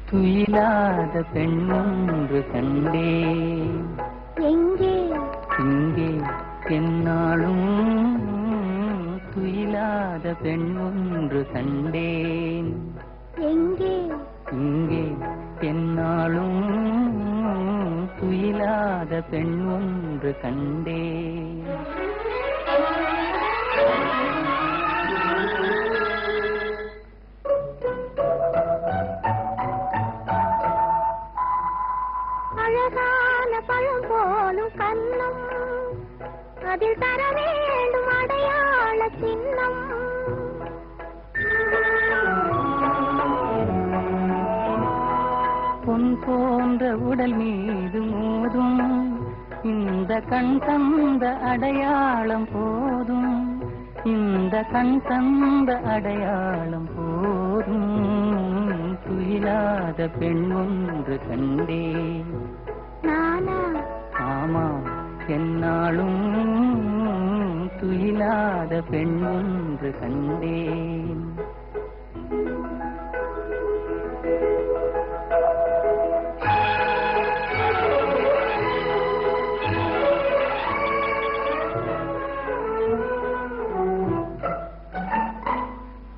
துயிலாத பெண்ணொன்று கண்டேன். எங்கே? இங்கே என்னாலும் துயிலாத பெண்ணொன்று கண்டேன். எங்கே? இங்கே என்னாலும் துயிலாத பெண்ணொன்று கண்டேன். அழகான பழம் போலும் கண்ணம், அதில் தர வேண்டும் அடையாள சின்னம். பொன் போன்ற உடல் மீது மோதும் இந்த கண் தந்த அடையாளம் போதும். இந்த கண் தந்த அடையாளம் போதும். துயிலாத பெண் ஒன்று கண்டேன். நானா? ஆமாம், என்னாலும் துயிலாத பெண் ஒன்று கண்டேன்.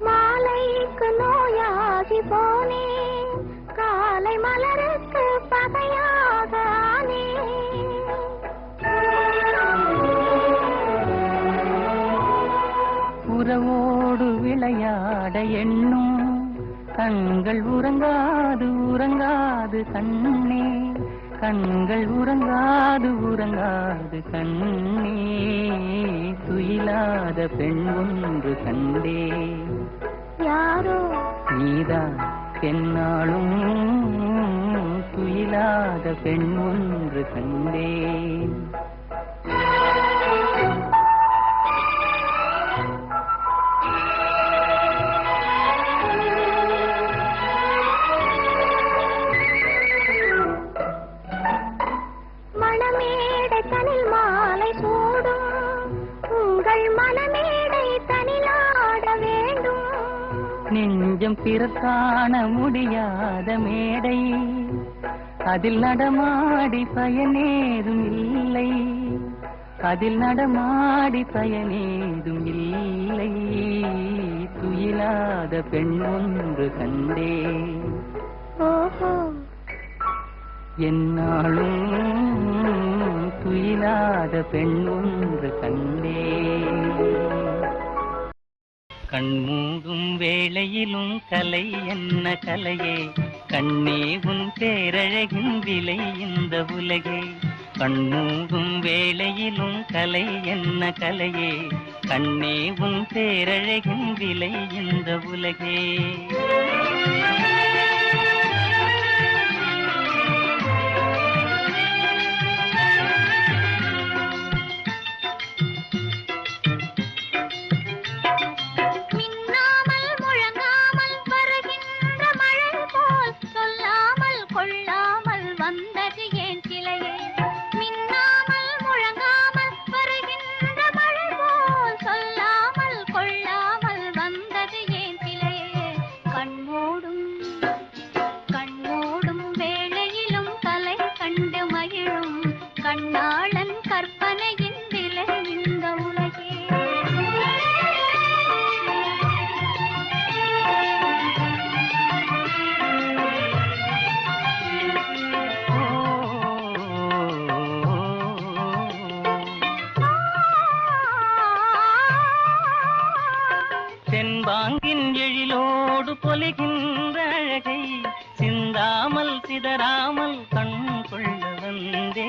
மாலைக்கு நோயாகி போனேன், காலை மலருக்கு பகையாக உறவோடு விளையாட எண்ணும் கண்கள் உறங்காது உறங்காது கண்ணே. கண்கள் உறங்காது உறங்காது கண்ணே. துயிலாத பெண் ஒன்று கண்டே. யாரோ? நீதான் என்னாலும் துயிலாத பெண் ஒன்று கண்டேன். மணமேடை தனில் மாலை சூடும், உங்கள் மனமேடை தனிலாட வேண்டும். நெஞ்சம் பிறக்காண முடியாத மேடை, அதில் நடமாடி பயனேதும் இல்லை. அதில் நடமாடி பயனேதும் இல்லை. துயிலாத பெண் ஒன்று கண்டே. ஓஹோ, என்னாலும் துயிலாத பெண் ஒன்று கண்டே. கண்மூடும் வேளையிலும் கலை என்ன கலையே, கண்ணே உன் பேரழகின் விலை இந்த உலகே. கண்மூடும் வேளையிலும் கலை என்ன கலையே, கண்ணே உன் பேரழகின் விலை இந்த உலகே. தென்பாங்கின் எழிலோடு பொலிகின்ற அழகை சிந்தாமல் சிதறாமல் கண் கொள்ள வந்தே.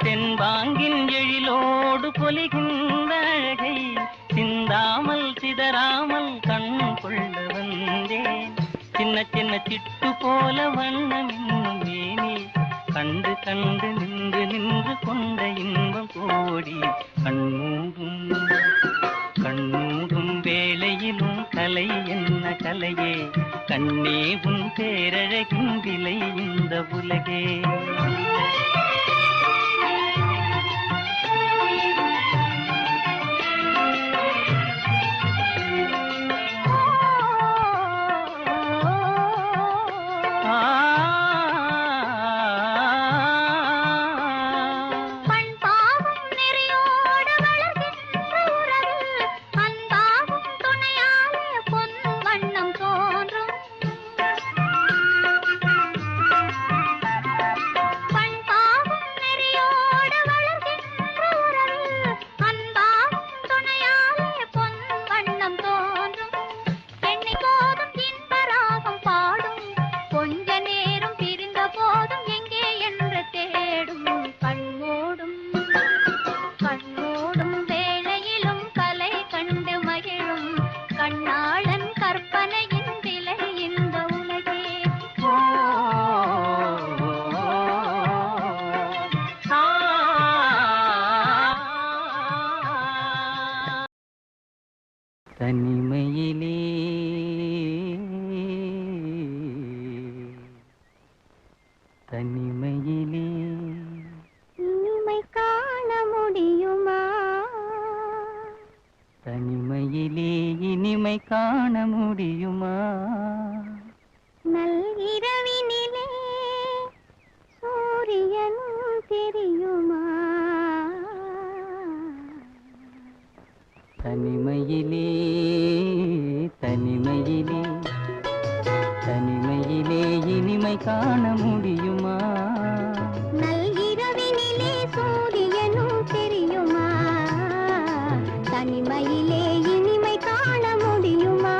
தென்பாங்கின் எழிலோடு பொலிகின்ற அழகை சிந்தாமல் சிதறாமல் கண் கொள்ள வந்தேன். சின்ன சின்ன சிட்டு போல வண்ணம் இன்னும் மேனி கண்டு கண்டு நின்று நின்று கொண்ட இன்பம் கோடி. கண்ணூடும் வேளையிலும் கலை என்ன கலையே, கண்ணே உன் பேரழகின் விலை இந்த உலகே. இனிமை காண முடியுமா? நல்கிரவினிலே சூரியனும் தெரியுமா? தனிமையிலே தனிமையிலே தனிமையிலே இனிமை காண முடியுமா? நல்கிரவினிலே சூரியனும் தெரியுமா? தனிமையிலே இனிமை காண முடியுமா?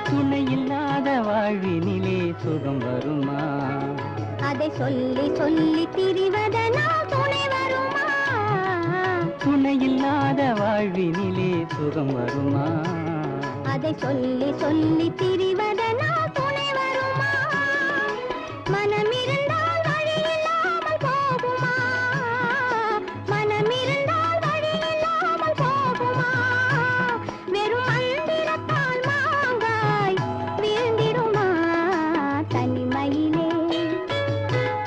துணையில்லாத வாழ்வினிலே சுகம் வருமா? அதை சொல்லி சொல்லி திரிவதனால் துணை வருமா? துணையில்லாத வாழ்வினிலே சுகம் வருமா? அதை சொல்லி சொல்லி திரிவதனால் துணை வருமா? மனமிருந்தால் வழி இல்லாமல் போகுமா? மனமிருந்தால் வழி இல்லாமல் போகுமா? வெறும் மந்திரத்தால் மாங்காய் வீழ்ந்திடுமா? தனிமையிலே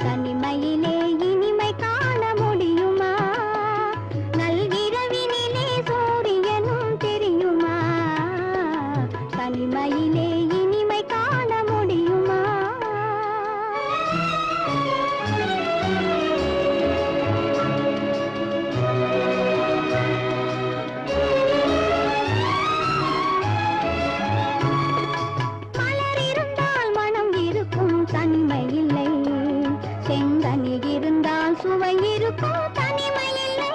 தனிமையிலே இனிமை காண முடியுமா? நல்கிரவினிலே சூரியனும் தெரியுமா? தனிமையிலே இனிமை காண முடியுமா? மலர் இருந்தால் மனம் இருக்கும் தனிமை இல்லை. செங்கனி இருந்தால் சுவை இருக்கும் தனிமை இல்லை.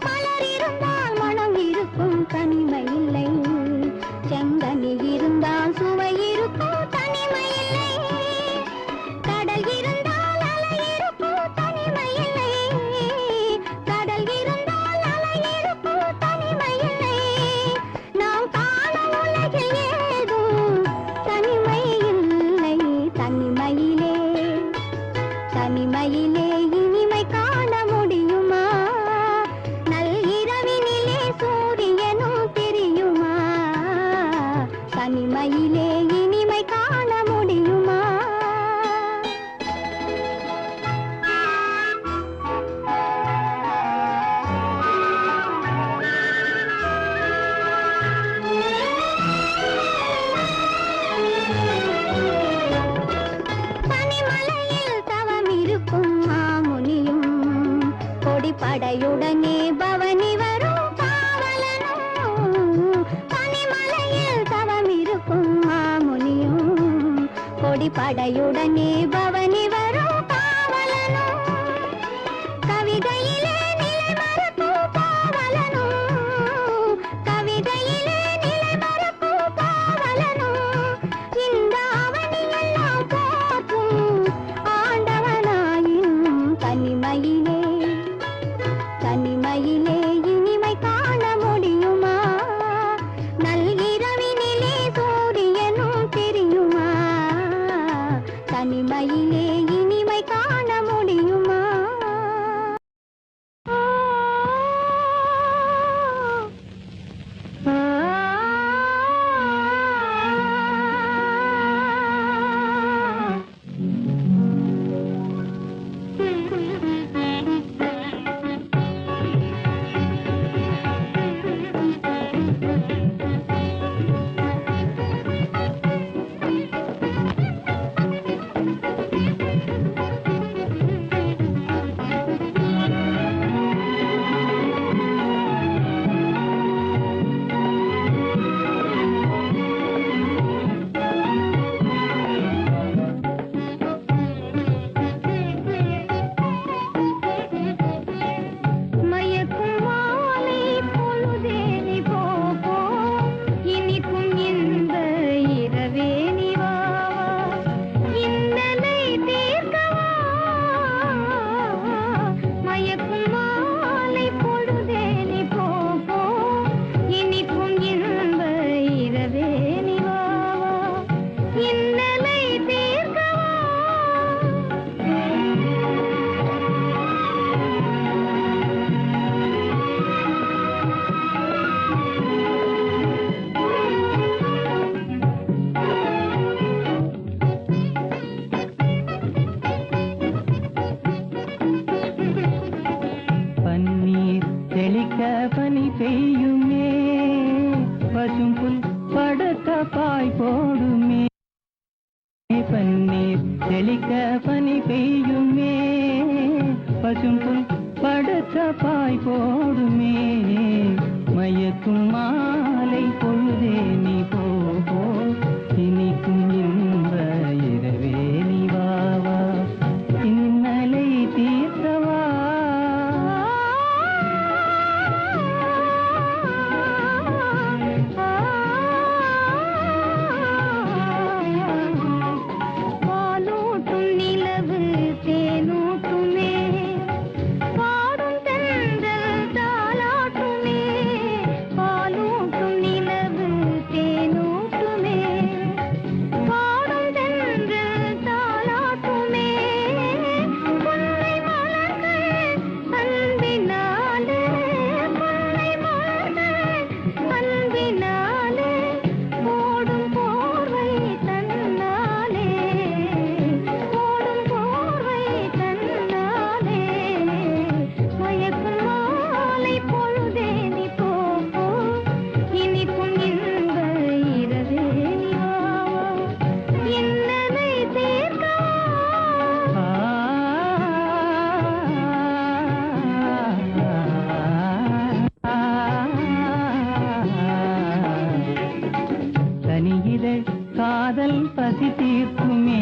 மலர் இருந்தால் மனம் இருக்கும் தனிமை இல்லை. செங்கனி இருந்தால் சுவை இருக்கும் தனிமை இல்லை. கடல் இருந்தால் அலை இருக்கும் தனிமை இல்லை. கடல் இருந்தால் அலை இருக்கும் தனிமை இல்லை. நாம் காண உலகில் ஏதும் தனிமை இல்லை. தனிமையிலே தனிமையிலே இனிமை காண முடியுமா? நல்கிரவினிலே சூரியனும் தெரியுமா? தனிமையிலே இனிமை காண முடியுமா? பனிமலையில் தவம் இருக்கும் மாமுனியும் கொடிப்படையுடனே பவனி வரும் பாவலனும். பனிமலையில் தவம் இருக்கும் மாமுனியும் கொடிப்படையுடனே பவனி வரும் பாவலனும். கவிதையிலே நிலை மறக்கும் பாவலனும். கவிதையிலே நிலை மறக்கும் பாவலனும். இந்த அவனியெல்லாம் போற்றும் ஆண்டவனாயின் தனிமையிலே தனிமையிலே இனிமை காண முடியுமா? நல்கிரவினிலே சூரியனும் தெரியுமா? தனிமையிலே படுத்த பாய் போடுமே பன்னீர் தெளிக்க பனி பெய்யுமே பசும்புல் படுத்த பாய் போடுமே மயக்கும் மாலை பொழுதே நீ போ இனிக்கும் இன்ப இரவே நீ வா வா இன்னலை தீர்த்தவா பாலூட்டும் நிலவு தேனூட்டுமே பாடும் தென்றல் தாலாட்டுமே பாலூட்டும் நிலவு தேனூட்டுமே பாடும் தென்றல் தாலாட்டுமே பொன்னை மலர்கள் அன்பினாலே பொன்னை மலர்கள் அன்பினாலே ஓடும் போர்வை தன்னாலே ஓடும் போர்வை தன்னாலே மயக்கும் மாலை பொழுதே நீ போ இனிக்கும் இன்ப இரவே நீ வா இன்னலை தீர்க்கவா தனியிதழ் காதல் பசி தீர்க்குமே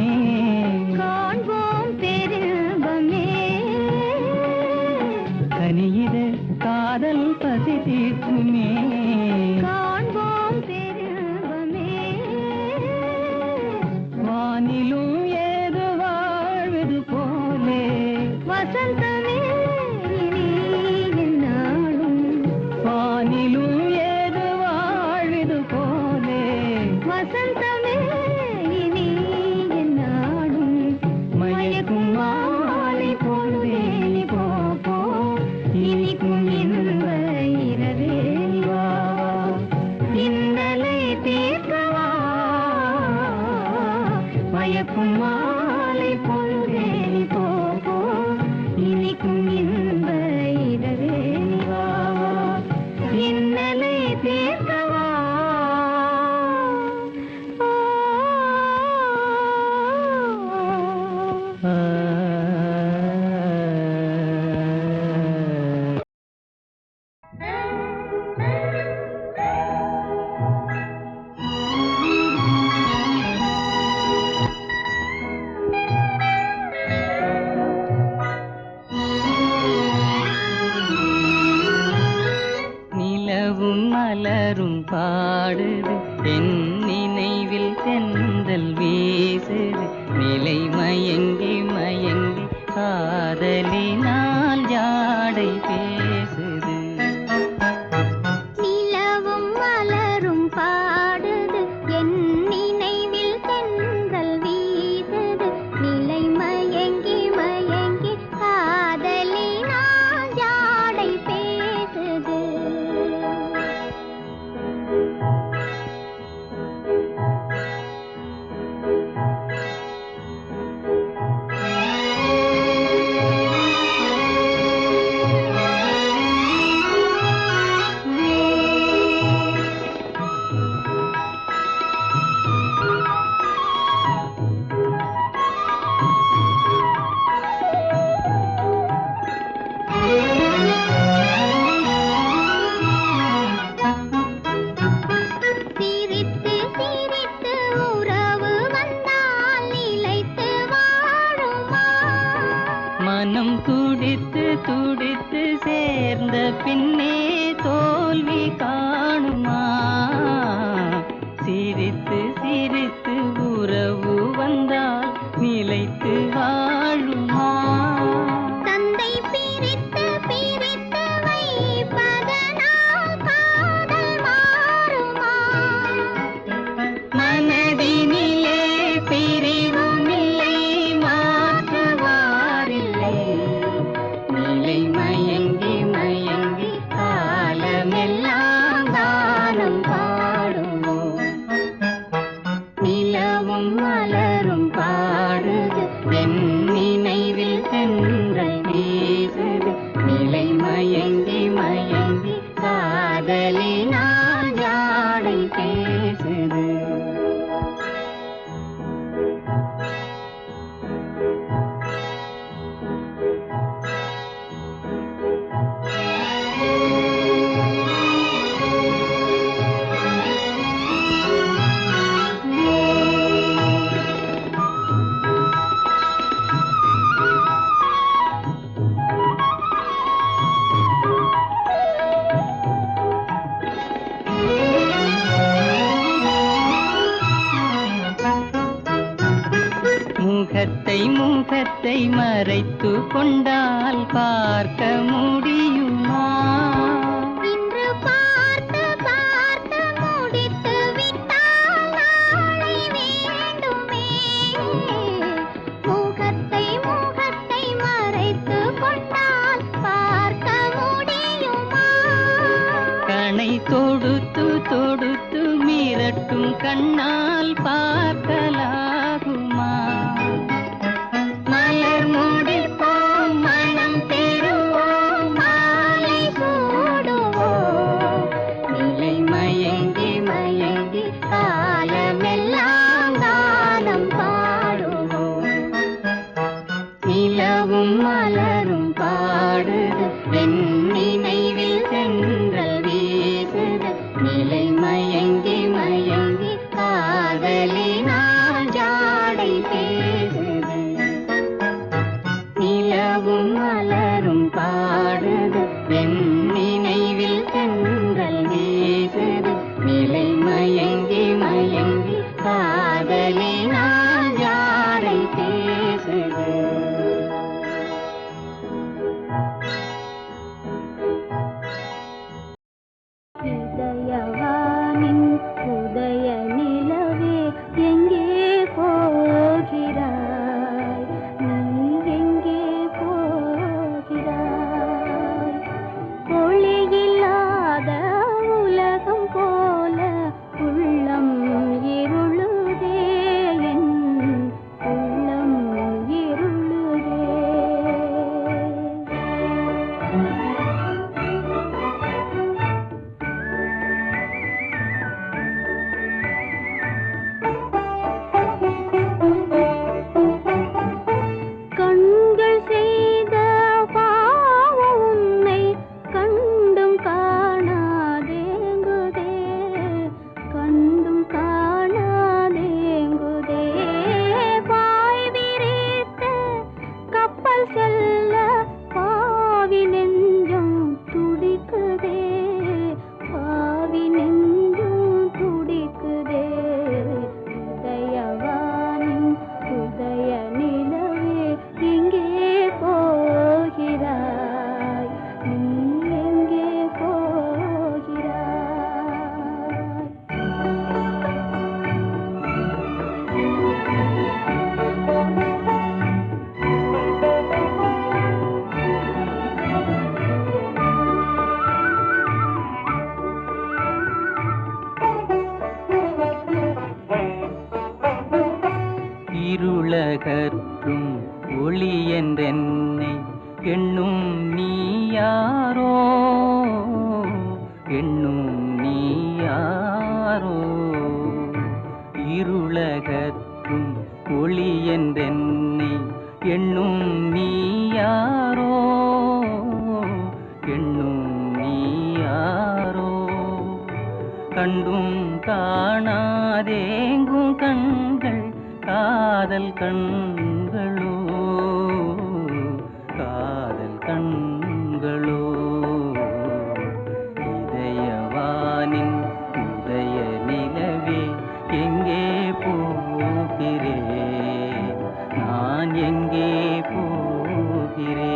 காண்போம் பேரின்பமே கனியிதழ் காதல் பசி தீர்க்குமே காண்போம் பேரின்பமே வானிலும் ஏது வாழ்வது போலே வசந்தமே இனி எந்நாளும் வானிலும் ஏது வாழ்வது போலே வசந்தமே இனி எந்நாளும் மயக்கும் மாலை பொழுதே நீ போ இனிக்கும் இன்ப இரவே நீ வா வா இன்னலை தீர்க்கவா மயக்கும் மாலை பொழுதே நீ போ இனிக்கும் இன்ப இரவே நீ வா வா இன்னலை தீர்க்கவா நிலவும் மலரும் பாடுது என் நினைவில் தென்றல் வீசுது நிலை மயங்கி மயங்கி காதலினால் ஜாடை பேசுது நிலவும் மலரும் பாடுது என் நினைவில் தென்றல் வீசுது நிலை மயங்கி மயங்கி காதலினால் ஜாடை பேசுது முகத்தை மறைத்து கொண்டால் பார்க்க முடியுமா? இன்று பார்த்து பார்த்து முடித்து விட்டால் நாளை வேண்டுமே. முகத்தை முகத்தை மறைத்து கொண்டால் பார்க்க முடியுமா? கணை தொடுத்து தொடுத்து மிரட்டும் கண்ணால் பார்க்கலாகுமா? மலர் முடிப்போம், மனம் பெறுவோம், மாலை சூடுவோம். நிலை மயங்கி மயங்கி காலமெல்லாம் கானம் பாடுவோம். நிலவும் மலரும் பாடுது, என் நினைவில் தென்றல் வீசுது. நிலை மயங்கி மயங்கி காதலினால் ஜாடை பேசுது. நிலவும் மலரும் பாடுது, என் நினைவில் தென்றல் வீசுது. நிலை மயங்கி மயங்கி காதலினால் ஜாடை பேசுது. இதயவானின் உதய நிலவே எங்கே போகிறாய்? நீ எங்கே போகிறாய்? ஒளியில்லாத உலகம் போல உள்ளம் இருளுதே, என் உள்ளம் இருளுதே. கண்கள் செய்த பாவம் உன்னை கண்டும் காணாதேங்குதே, கண்டும் காணாதேங்குதே. பாய் விரித்த கப்பல் செல்ல பாவி நெஞ்சம் துடிக்குதே, பாவி நெஞ்சம் துடிக்குதே. இதயவானின் உதய நிலவே எங்கே போகிறாய்? நீ எங்கே போகிறாய்? இருளகற்றும் ஒளி என்றென்னை எண்ணும் நீ யாரோ? எண்ணும் நீ யாரோ? இருளகற்றும் ஒளி என்றென்னை எண்ணும் நீ யாரோ? எண்ணும் நீ யாரோ? கண்டும் காணாதேங்கும் கண்கள் காதல் கண்களோ? காதல் கண்களோ? இதயவானின் உதய நிலவே எங்கே போகிறேன்? நான் எங்கே போகிறேன்?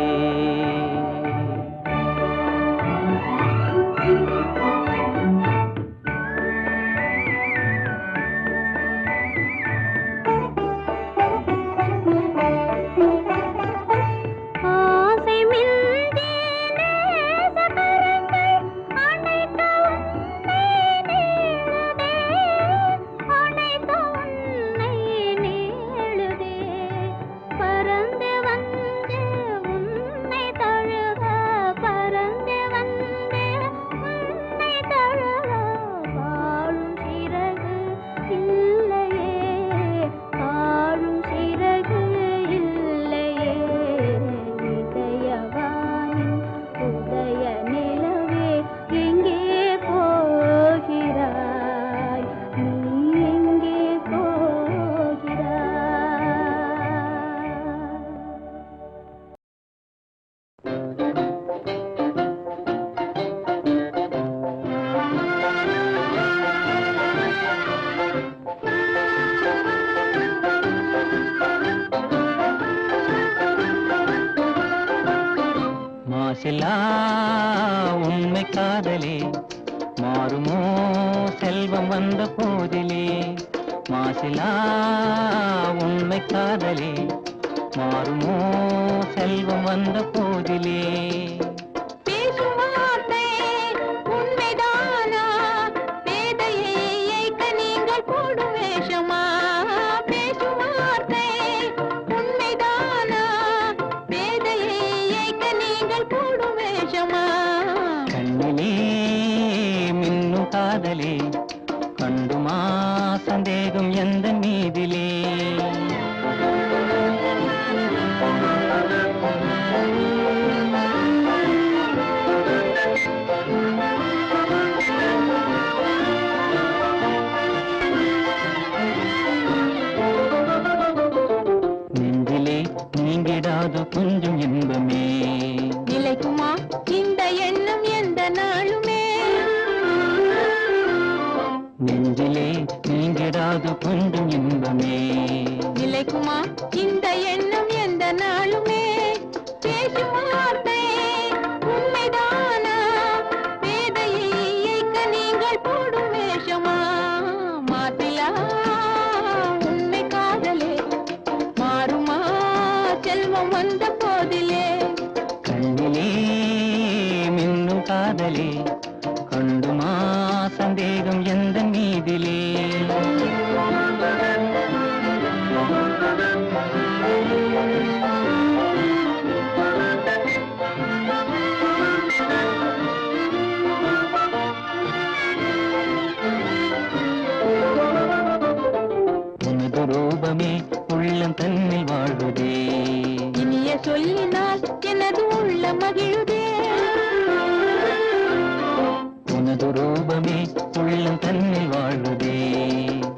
மாசிலா உண்மை காதலே மாறுமோ செல்வம் வந்த போதிலே மாசிலா உண்மை காதலே மாறுமோ செல்வம் வந்த போதிலே பேசும் வார்த்தை உண்மைதானா பேதையை ஏய்க்க நீங்கள் போடும் வேஷமா பேசும் வார்த்தை உண்மைதானா பேதையை ஏய்க்க நீங்கள் போடும் வேஷமா கண்ணிலே மின்னும் காதலே கண்டுமா சந்தேகம் எந்த மீதிலே நெஞ்சிலே நீங்கிடாது கொஞ்சம் இன்பமே நிலைக்குமா இந்த எண்ணம் எந்த நாளுமே நெஞ்சிலே நீங்கிடாது கொஞ்சம் இன்பமே நிலைக்குமா இந்த எண்ணம் எந்த நாளுமே பேசும் வார்த்தை உண்மைதானா பேதையை ஏய்க்க நீங்கள் போடும் வேஷமா மாத்திலா உண்மை காதலே மாறுமா செல்வம் வந்த போதிலே கண்ணிலே மின்னும் காதலே கண்டுமா சந்தேகம் எந்த மீதிலே உனது ரூபமே உள்ளம் தன்னில் வாழ்வதே இனிய சொல்லினால் எனது உள்ள மகிழுதே உனது ரூபமே உள்ளம் தன்னில் வாழ்வதே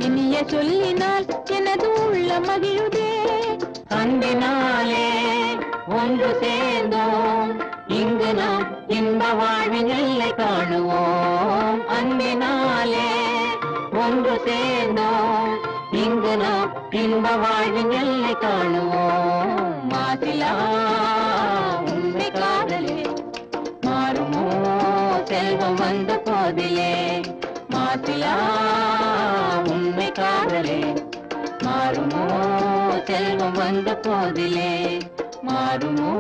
இனிய சொல்லினால் எனது உள்ள மகிழுதே அன்பினாலே ஒன்று சேர்ந்தோம் இங்கு நாம் இன்ப வாழ்வின் எல்லை காணுவோம் அன்பினாலே ஒன்று சேர்ந்தோம் இங்கு நாம் இன்ப வாழ்வின் எல்லை காணுவோம் மாசிலா உண்மை காதலே மாறுமோ செல்வம் வந்த போதிலே மாசிலா உண்மை காதலே மாறுமோ செல்வம் வந்த போதிலே மாறுமோ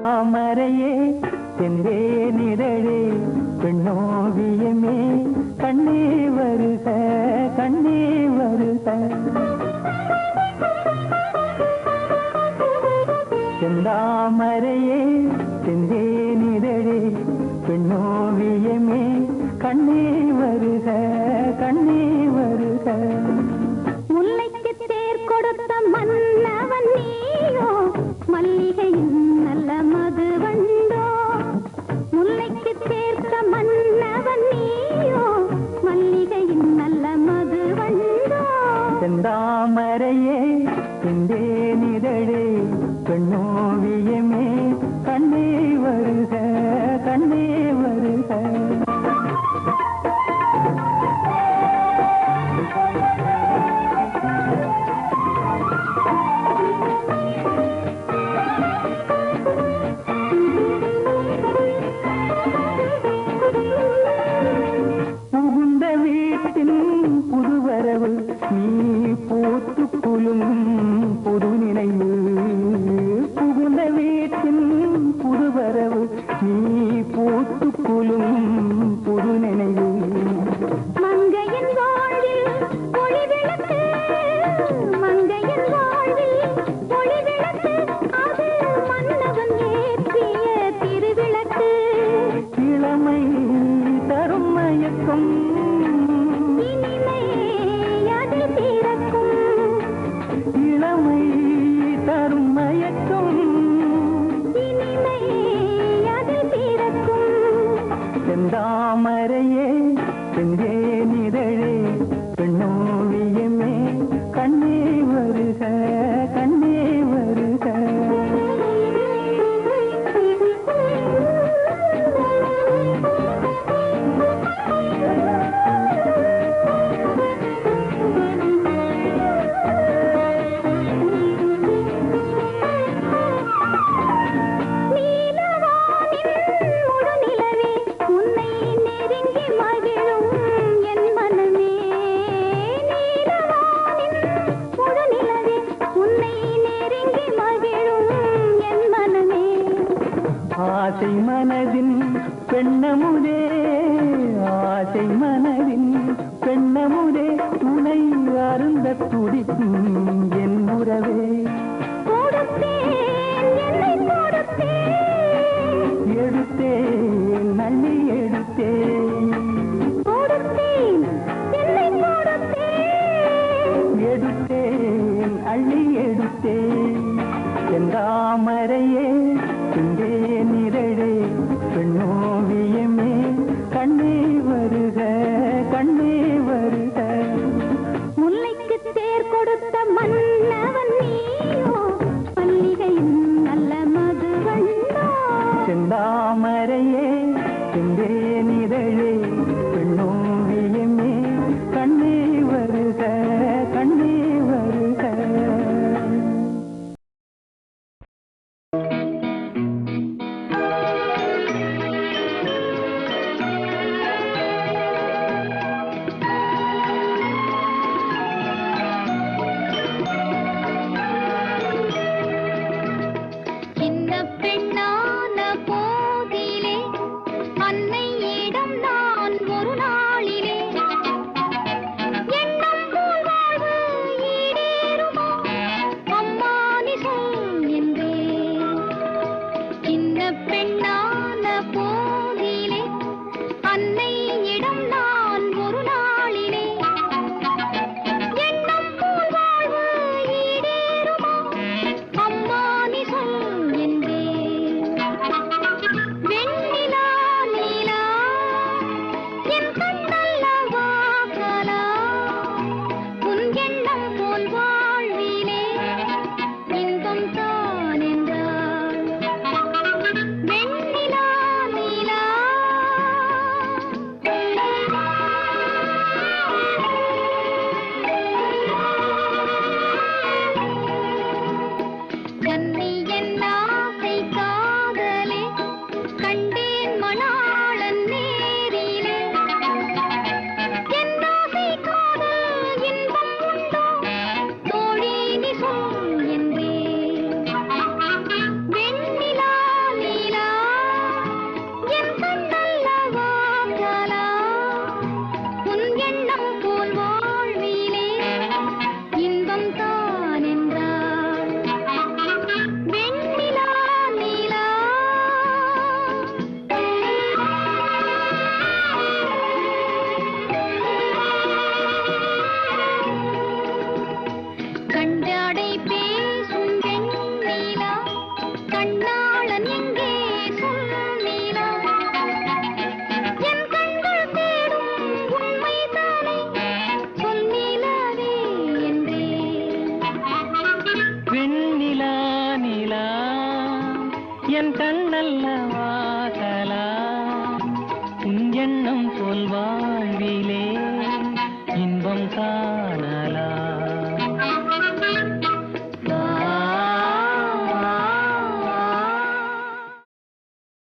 தாமரையே சென்றே நிழலே பெண்ணோவியமே கண்ணே வருக கண்ணே வருக செந்தாமரையே சென்றே நிழலே பெண்ணோவியமே கண்ணே வருக கண்ணே வருக முல்லைக்கு தேர் கொடுத்த மன்னவன் நீயோ மல்லிகையின் நல்ல மது வண்டோ முல்லைக்கு சேர்த்த மன்னவன் நீயோ மல்லிகையின் நல்ல மது வண்டோ செந்தாமரையே சென்றே நிழலே பெண்ணோவியமே கண்ணே வருக கண்ணே வருக புகுந்த வீட்டின் புதுவரவு நீ போத்து குலுங்கும் புது நினைவு புகுந்த வீட்டின் புதுவரவு நீ போத்து குலுங்கும் புது நினைவு மங்கையின் வாழ்வில் ஒளி விளக்கு மங்கையின் வாழ்வில் ஒளி விளக்கு அது மன்னவன் ஏற்றிய திருவிளக்கு இளமை தரும் மயக்கம் இனிமை அதில் பிறக்கும் ஆசை மனதின் பெண்ணமுதே ஆசை மனதின் பெண்ணமுதே துணை அருந்த துடிக்கும் என் உறவே எடுத்தேன் நள்ளி எடுத்தேன் எடுத்தேன் அள்ளி எடுத்தேன் செந்தாமரையே துண்டே நிரழே பெண்ணோவியமே கண்ணே வருக கண்ணே வருக முல்லைக்கு தேர் கொடுத்த மன்னவன் நீயோ மல்லிகையின் நல்ல மதுவண்ணா செந்தாமரையே துண்டே நிரழே பெண்ணோவியமே கண்ணே வருக கண்ணே வருக சின்ன பெண்ணான போதிலே அன்னையிடம் நான் ஒரு நாளிலே எண்ணம் போல் வாழ்வு ஈடேறுமோ அம்மா நீ சொல் என்றேன். சின்ன பெண்ணான போதிலே அன்னையிடம் நான் ஒரு நாளிலே எண்ணம் போல் வாழ்வு ஈடேறுமோ அம்மா நீ சொல் என்றேன். வெண்ணிலா நீலா என் கண்ணல்லவா கலா உன் எண்ணம் போல் வாழ்விலே இன்பம் தான் என்றாள். வெண்ணிலா நீலா கன்னி என் ஆசை காதலே கண்டேன் மணாளன் நேரிலே என் ஆசை காதல் இன்பம் உண்டோ தோழி நீ சொல் என்றேன். வெண்ணிலா நீலா என் கண்ணல்லவா கலா உன் எண்ணம் போல் வாழ்விலே இன்பம் தான் என்றாள். வெண்ணிலா நீலா கண்டாடை பேசும் வெண்ணிலா கண்ணாளன் எங்கே சொல் நீலா என் கண்கள் தேடும் உண்மைதானே சொல் நீலாவே என்றேன். வெண்ணிலா நிலா என் கண்ணல்லவா கலா உன் எண்ணம் போல் வாழ்விலே இன்பம் காணலா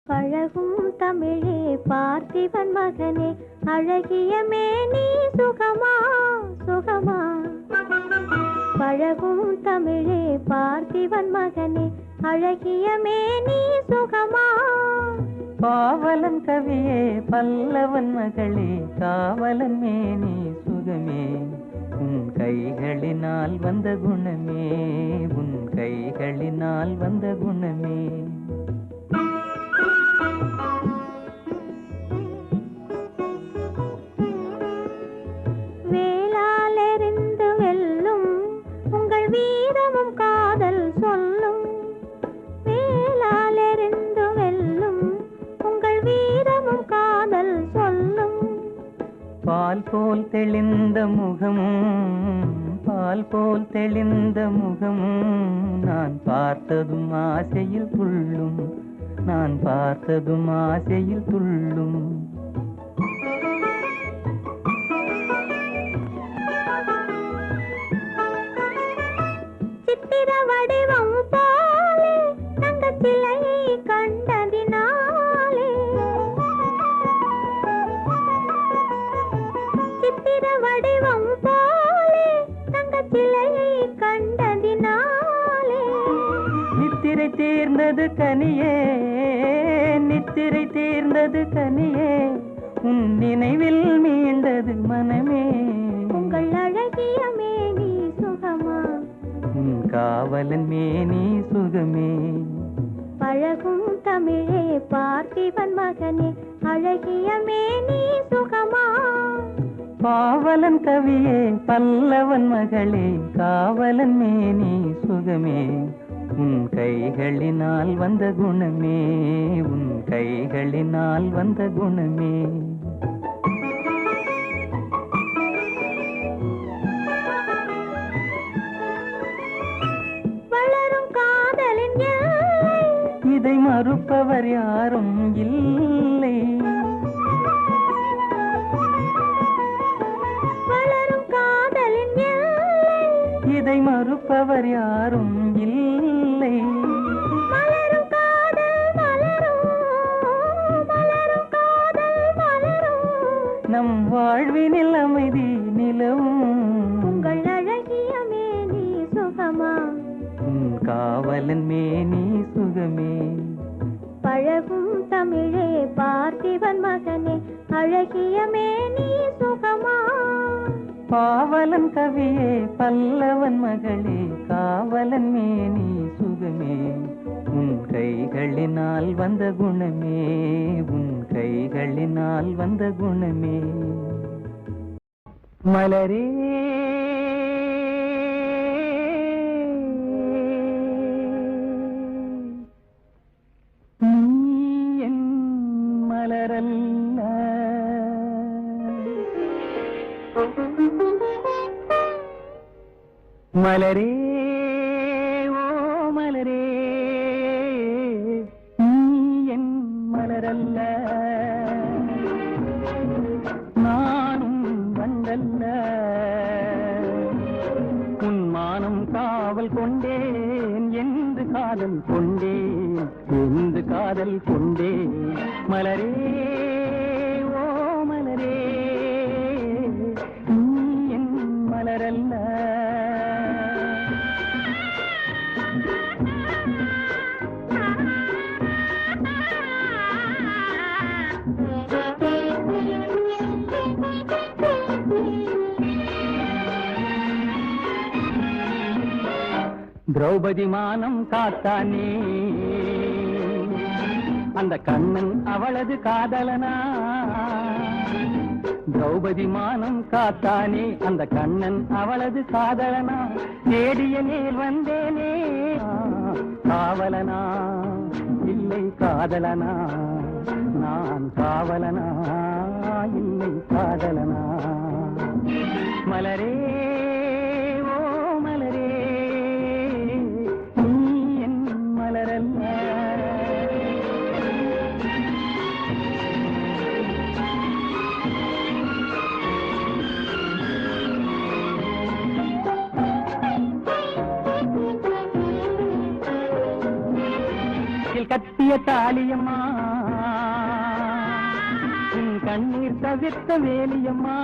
பழகும் தமிழே பார்த்திபன் மகனே அழகிய மேனி சுகமா சுகமா பழகும் தமிழே பார்த்திபன் மகனே அழகிய மேனி சுகமா பாவலன் கவியே பல்லவன் மகளே காவலன் மேனி சுகமே உன் கைகளினால் வந்த குணமே உன் கைகளினால் வந்த குணமே வேளாலெறிந்து வெல்லும் உங்கள் வீரமும் காதல் சொல்லும் வேளாலெறிந்து வெல்லும் உங்கள் வீரமும் காதல் சொல்லும் பால் போல் தெளிந்த முகமும் பால் போல் தெளிந்த முகமும் நான் பார்த்ததும் ஆசையில் துள்ளும் நான் பார்த்ததும் ஆசையில் துள்ளும் சித்திர வடிவம் போலே தங்கச் சிலையை கண்டதினாலே சித்திர வடிவம் போலே தங்கச் சிலையை கண்டதினாலே நித்திரை தீர்ந்தது கனியே வந்தது கனியே உன் நினைவில் மீண்டது மனமே உங்கள் அழகிய மேனி சுகமா உன் காவலன் மேனி சுகமே பழகும் தமிழே பார்த்திபன் மகனே அழகிய மேனி சுகமா பாவலன் கவியே பல்லவன் மகளே காவலன் மேனி சுகமே உன் கைகளினால் வந்த குணமே உன் கைகளினால் வந்த குணமே வளரும் காதலின் எல்லை இதை மறுப்பவர் யாரும் இல்லை வளரும் காதலின் எல்லை இதை மறுப்பவர் யாரும் இல்லை மலரும் காதல் மலரும் மலரும் காதல் மலரும் நம் வாழ்வினில் அமைதி நிலவும் உங்கள் அழகிய மேனி சுகமா உன் காவலன் மேனி சுகமே பழகும் தமிழே பார்த்திபன் மகனே அழகிய மேனி சுகமா பாவலன் கவியே பல்லவன் மகளே காவலன் மேனி சுகமே உன் கைகளினால் வந்த குணமே உன் கைகளினால் வந்த குணமே மலரே நீ என் மலரல்ல மலரே ஓ மலரே நீ என் மலரல்ல நானும் வந்தல்ல உன் மானம் காவல் கொண்டேன் என்று காதல் கொண்டேன் என்று காதல் கொண்டேன் மலரே ஓ மலரே நீ என் மலரல்ல திரௌபதி மானம் காத்தானே அந்த கண்ணன் அவளது காதலனா திரௌபதி மானம் காத்தானே அந்த கண்ணன் அவளது காதலனா தேடிய நேர் வந்தேனே காவலனா இல்லை காதலனா நான் காவலனா இல்லை காதலனா மலரே ஓ மலரே நீ என் மலரல்ல கட்டிய தாலியம்மா உன் கண்ணீர் தவிர்த்த வேலியம்மா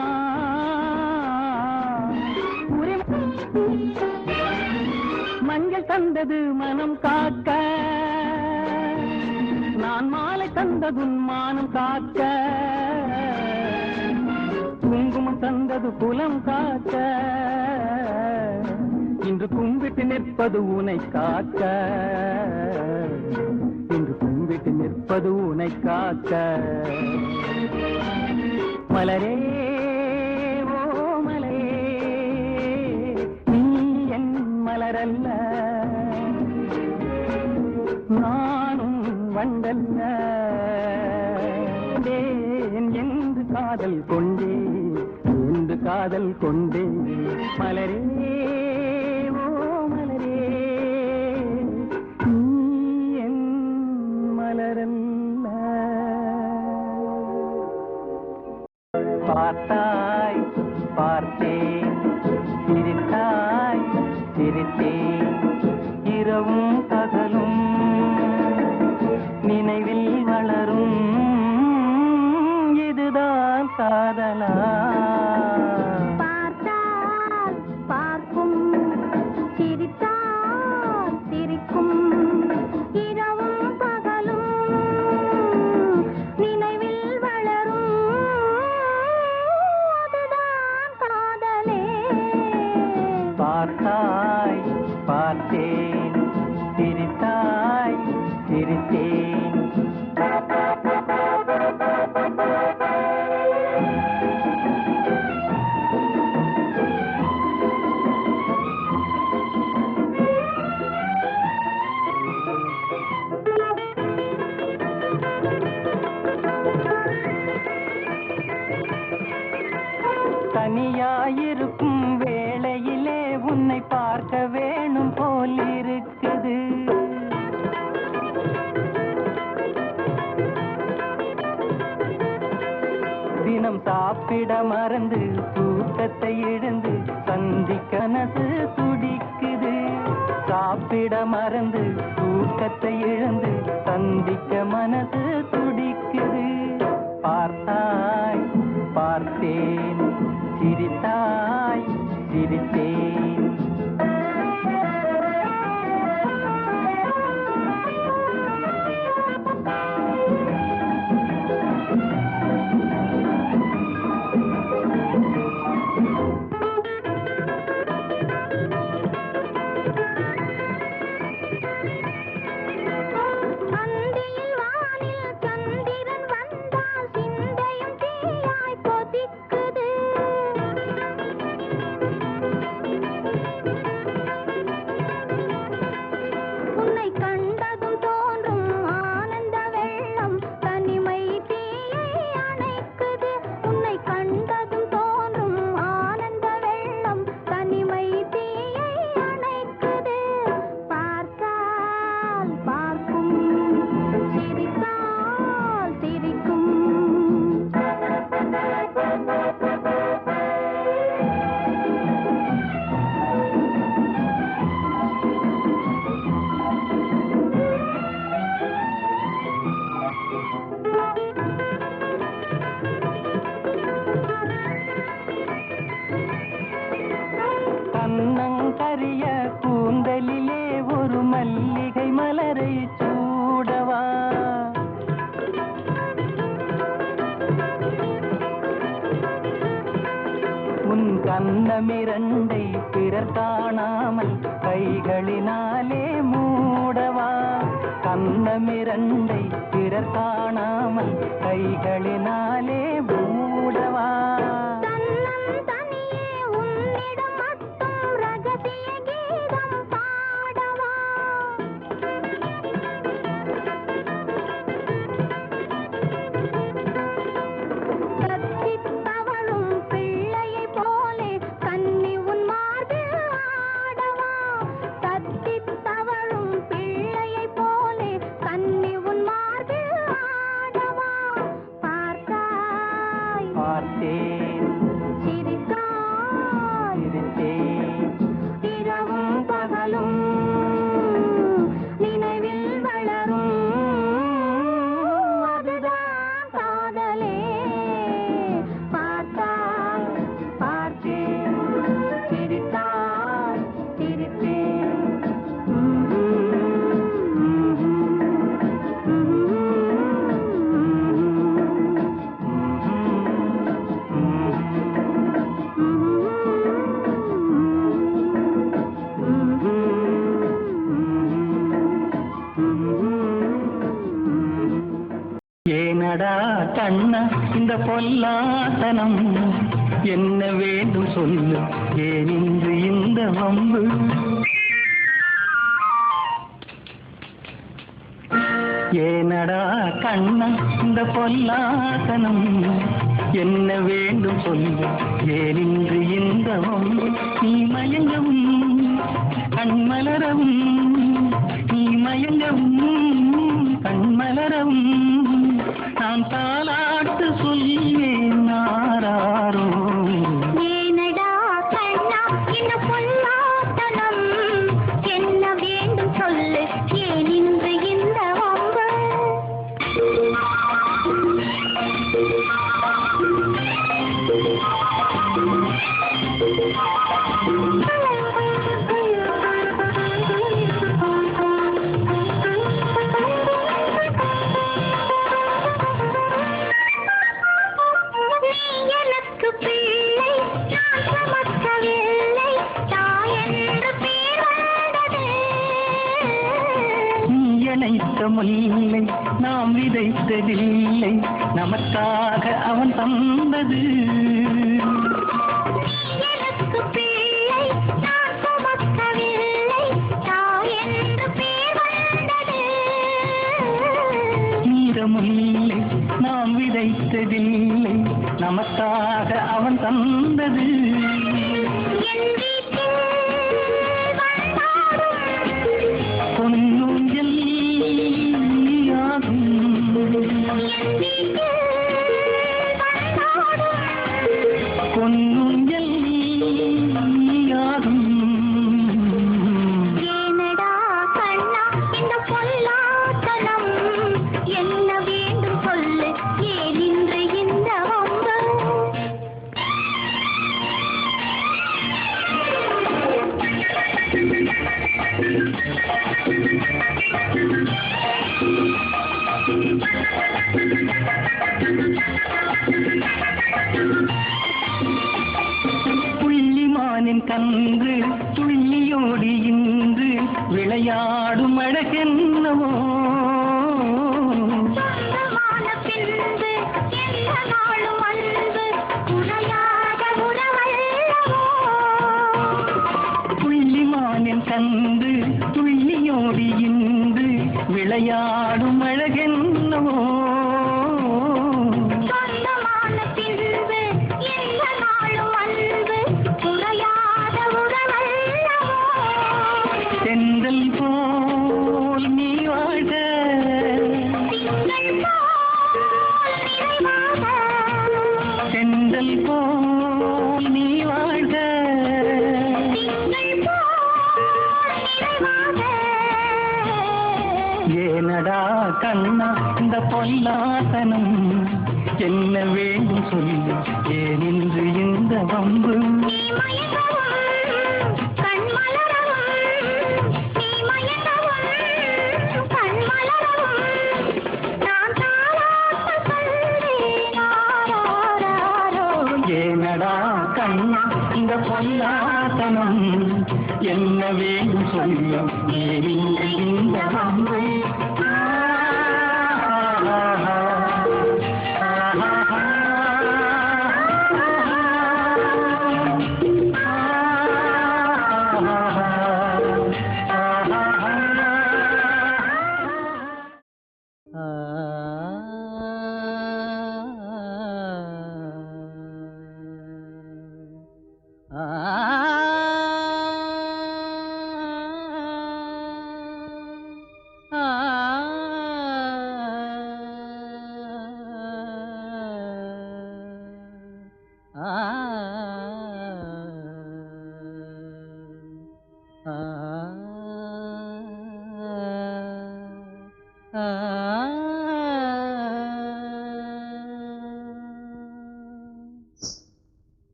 மஞ்சள் தந்தது மனம் காக்க நான் மாலை தந்ததுன் மானம் காக்க குங்குமம் தந்தது குலம் காக்க இன்று கும்பிட்டு நிற்பது உனை காக்க இன்று கும்பிட்டு நிற்பது உனை காக்க மலரே ஓ மலரே நீ என் மலரல்ல நானும் வண்டல்ல என்று காதல் கொண்டே என்று காதல் கொண்டே மலரே ஓ மலரே நீ என் மலரல்ல பார்த்தாய் பார்த்தேன் சிரித்தாய் சிரித்தேன் இரவும் பகலும் நினைவில் வளரும் இதுதான் காதலா பார்த்தால் பார்க்கும் சிரித்தால் சிரிக்கும் இரவும் பகலும் நினை நிலவாயிருக்கும் வேளையிலே உன்னை பார்க்க வேணும் போல் இருக்குது. தினம் சாப்பிட மறந்து தூக்கத்தை இழந்து சந்திக்க மனசு துடிக்குது. சாப்பிட மறந்து தூக்கத்தை இழந்து சந்திக்க மனசு துடிக்குது. பார்த்தாய் பார்த்தேன், சிரித்தாய் சிரித்தேன். கரிய கூந்தலிலே ஒரு மல்லிகை மலரை சூடவா. உன் கன்னமிரண்டை பிறர் காணாமல் கைகளினாலே மூடவா. கன்னமிரண்டை பிறர் காணாமல் கைகளினாலே மூடவா. ஏனடா கண்ணா இந்த பொல்லாத்தனம், என்ன வேண்டும் சொல்லு, ஏன் இன்று இந்த வம்பு. ஏனடா கண்ணா இந்த பொல்லாத்தனம், என்ன வேண்டும் சொல்லு, ஏன் இன்று இந்த வம்பு. நீ மயங்கவும் கண்மலரவும், நீ மயங்கவும் கண்மலரவும், நான் தாலாட்டு சொல்வேன் நாராரோ. ஏனடா கண்ணா இந்த பொல்லாத்தனம், என்ன வேண்டும் சொல்லு, ஏன் இன்று இந்த வம்பு. முல்லை நாம் விதைத்ததில்லை, நமக்காக அவன் தந்தது. எனக்கு பிள்ளை நான் சுமக்கவில்லை, தாய் என்று பேர் வந்தது. நீரமுல்லை நாம் விதைத்ததில்லை, நமக்காக அவன் தந்தது. புள்ளிமானின் கன்று துள்ளியோடி இன்று விளையாடும் அழகென்னவோ பின்பு எந்த நாளும் அன்பு உரையாத உறவல்லவோ புள்ளிமானின் கன்று துள்ளியோடி இன்று விளையாடும் அழகென்னவோ சொந்தமான பின்பு எந்த நாளும் அன்பு உரையாத உறவல்லவோ தென்றல் போல் நீ வாழ்க திங்கள் போல் நிறைவாக தென்றல் போல் நீ வாழ்க திங்கள் போல் நிறைவாக ஏனடா கண்ணா இந்த பொல்லாசனம் என்ன வேண்டும் சொல்லு ஏன் இன்று இந்த வம்பு நீ மயங்கவும் கண் மலரவும் நீ மயங்கவும் கண் மலரவும் நான் தாராட்ட சொல்வேன் ஆராரோ ஏனடா கண்ணா இந்த பொல்லாசனம் என்ன வேண்டும் சொல்லு ஏன் இன்று இந்த வம்பு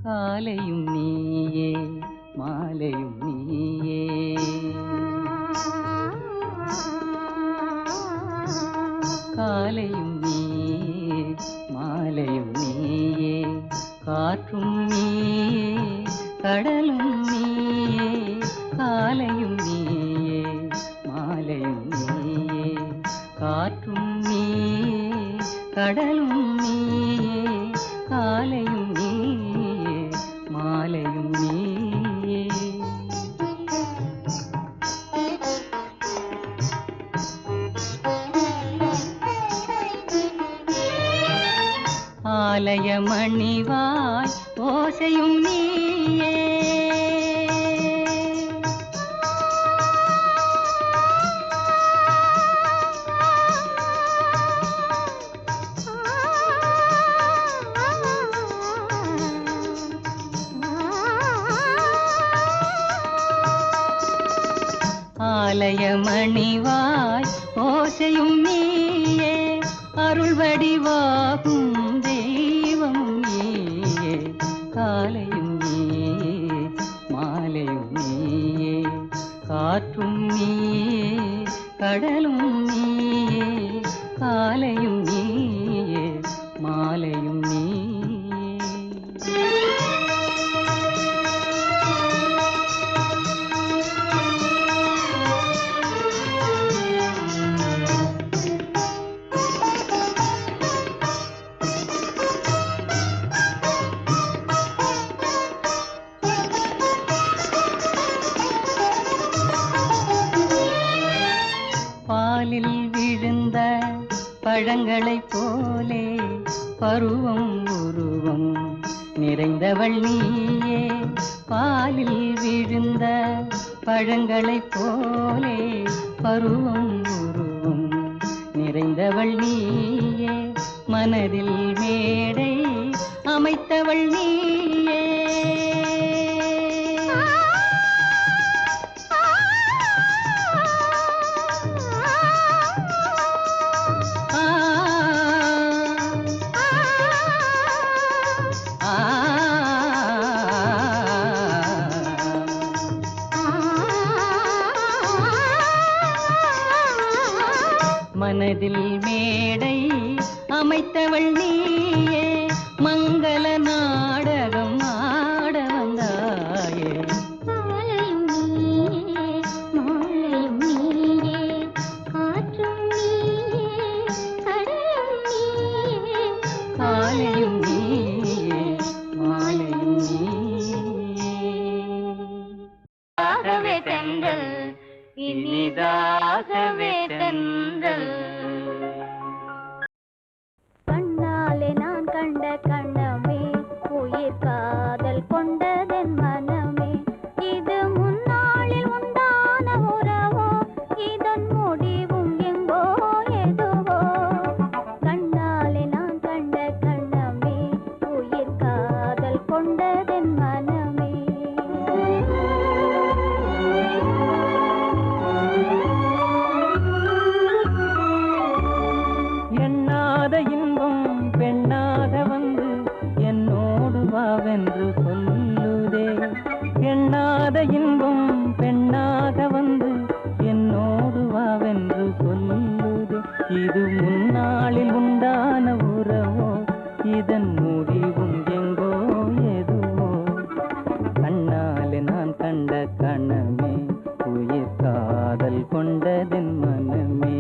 காலையும் நீயே மாலையும் நீயே காலையும் நீயே மாலையும் நீயே காற்றும் நீயே கடலும் நீயே காலையும் நீயே மாலையும் நீயே காற்றும் நீயே கடலும் நீயே காலையும் நீயே மாலையும் நீயே ஆலய மணிவாய் ஓசையும் நீயே ஆலய மணிவாய் ஓசையும் நீயே அருள் வடிவாகும் தெய்வம் நீயே காலையும் நீயே மாலையும் நீயே காற்றும் நீயே கடலும் நீயே காலையும் நீயே மாலையும் நீயே பாலில் விழுந்த பழங்களைப் போலே பருவம் உருவம் நிறைந்தவள் நீயே பாலில் விழுந்த பழங்களைப் போலே பருவம் உருவம் நிறைந்தவள் நீயே மனதில் மேடை அமைத்தவள் நீயே மாலையும் நீயே மாலையும் ஆகவே தென்றல் இனிதாகவே தென்றல் கண்ணாலே நான் கண்ட கண்ணமே உயிர் காதல் கொண்டதென் மனமே இது முன்னாளில் உண்டான உறவோ இதன் முடிவும் எங்கோ எதுவோ கண்ணாலே நான் கண்ட கண்ணமே உயிர் காதல் கொண்டதென் மனமே எண்ணாத இன்பம் பெண்ணாக வந்து என்னோடு வாவென்று சொல்லுதே எண்ணாத இன்பம் பெண்ணாக வந்து என்னோடு வாவென்று சொல்லுதே இது முன்னாளில் உண்டான உறவோ இதன் முடிவும் எங்கோ எதுவோ கண்ணாலே நான் கண்ட கணமே உயிர் காதல் கொண்டதென் மனமே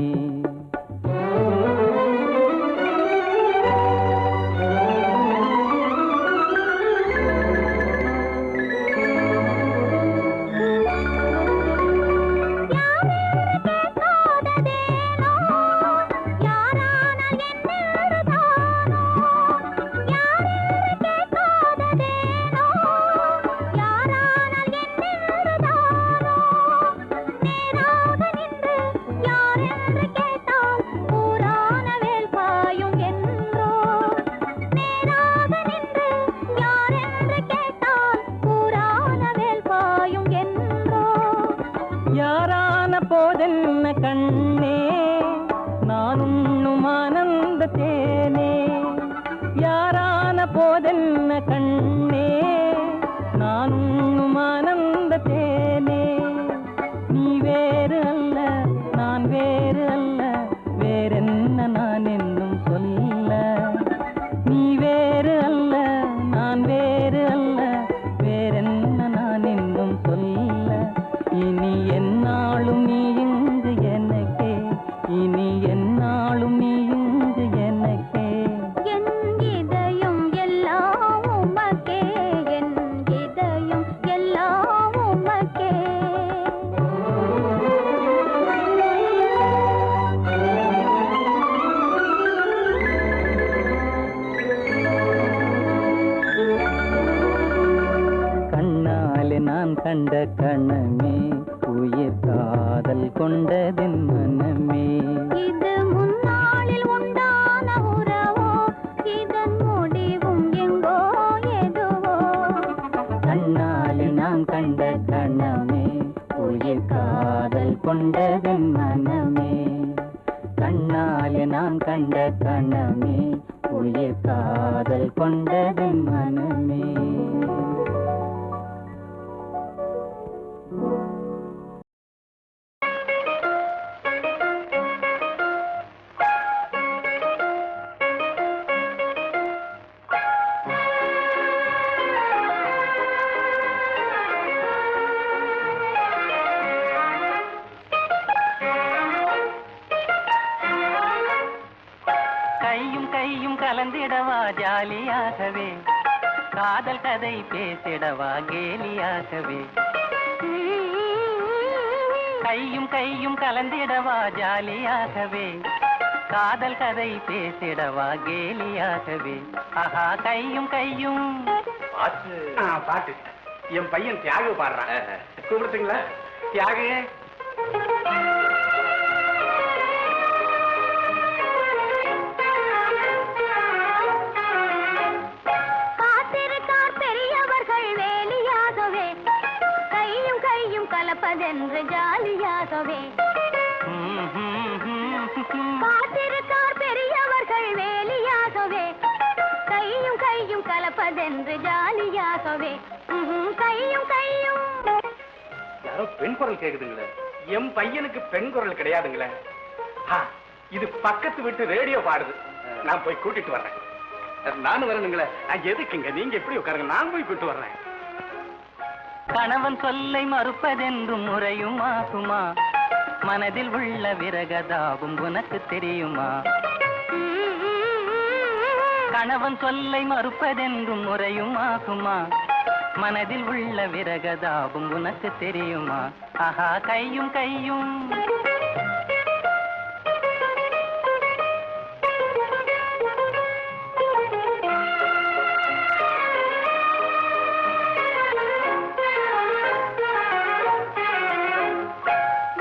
யாரான போதென்ன கண்ணே நான் உண்ணும் ஆனந்த தேனே யாரான போதென்ன கண்ணே நான் உண்ணும் ஆனந்த தேனே நீ வேறு அல்ல நான் வேறு அல்ல வேறென்ன நான் என்னும் சொல்ல நீ வேறு அல்ல நான் வேறு அல்ல வேறென்ன நான் என்னும் சொல்ல இனி என்னாலும் நீ இங்கு எனக்கே இனி என்னாலும் நீ இங்கு எனக்கே என் இதயம் எல்லாம் உமக்கே என் இதயம் எல்லாம் உமக்கே கண்ணாலே நான் கண்ட கணமே உயிர் காதல் கொண்டதென் மனமே இது முன்னாளில் உண்டான உறவோ இதன் முடிவும் எங்கோ எதுவோ கண்ணாலே நான் கண்ட கணமே உயிர் காதல் கொண்டதென் மனமே கண்ணாலே நான் கண்ட கணமே உயிர் காதல் கொண்டதென் மனமே கையும் கையும் கலந்திடவா ஜாலியாகவே காதல் கதை பேசிடவா கேலியாகவே கையும் கையும் கலந்திடவா ஜாலியாகவே காதல் கதை பேசிடவா கேலியாகவே ஆஹா கையும் கையும் பாட்டு என் பையன் தியாகு பாடுறான் கூப்பிடுறீங்களா தியாகு காத்திருக்கார் பெரியவர்கள் வேலியாகவே கையும் கையும் கலப்பதென்று ஜாலியாகவே காத்திருக்கார் பெரியவர்கள் வேலியாகவே கையும் கையும் கலப்பதென்று ஜாலியாகவே கையும் கையும் யாரோ பெண் குரல் கேக்குதுங்களே என் பையனுக்கு பெண் குரல் கிடையாதுங்களே இது பக்கத்து விட்டு ரேடியோ பாடுது நான் போய் கூட்டிட்டு வர்றேன் நானும் வரணுங்களே எதுக்குங்க நீங்க எப்படி உட்காருங்க நான் போய் கூட்டிட்டு வர்றேன் கணவன் சொல்லை மறுப்பதென்றும் முறையுமாகுமா மனதில் உள்ள விரகதாவும் உனக்கு தெரியுமா கணவன் சொல்லை மறுப்பதென்றும் முறையும் ஆகுமா? மனதில் உள்ள விரகதாபம் உனக்கு தெரியுமா? ஆஹா கையும் கையும்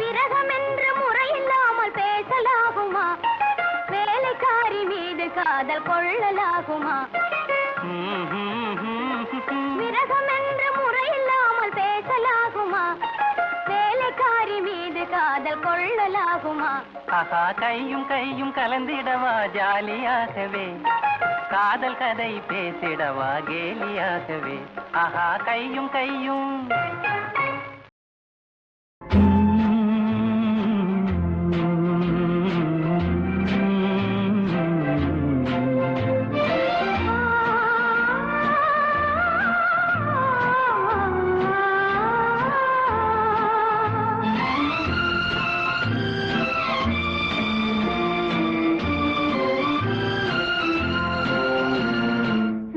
விரகம் என்ற முறையில்லாமல் பேசலாகுமா? வேலைக்காரி மீது காதல் கொள்ளலாகுமா? விரகம் என்ற முறையில்லாமல் பேசலாகுமா? வேலைக்காரி மீது காதல் கொள்ளலாகுமா? ஆஹா கையும் கையும் கலந்திடவா ஜாலியாகவே, காதல் கதை பேசிடவா கேலியாகவே. ஆஹா கையும் கையும்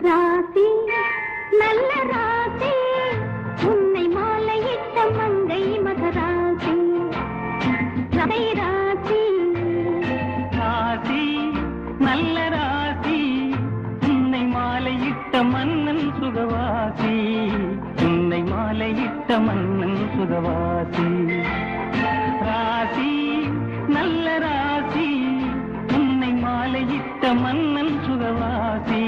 ராசி நல்ல ராசி, உன்னை மாலையிட்ட மங்கை மகராசி. ராசி ராசி ராசி நல்ல ராசி, உன்னை மாலையிட்ட மன்னன் சுகவாசி. உன்னை மாலையிட்ட மன்னன் சுகவாசி. ராசி நல்ல ராசி, உன்னை மாலையிட்ட மன்னன் சுகவாசி.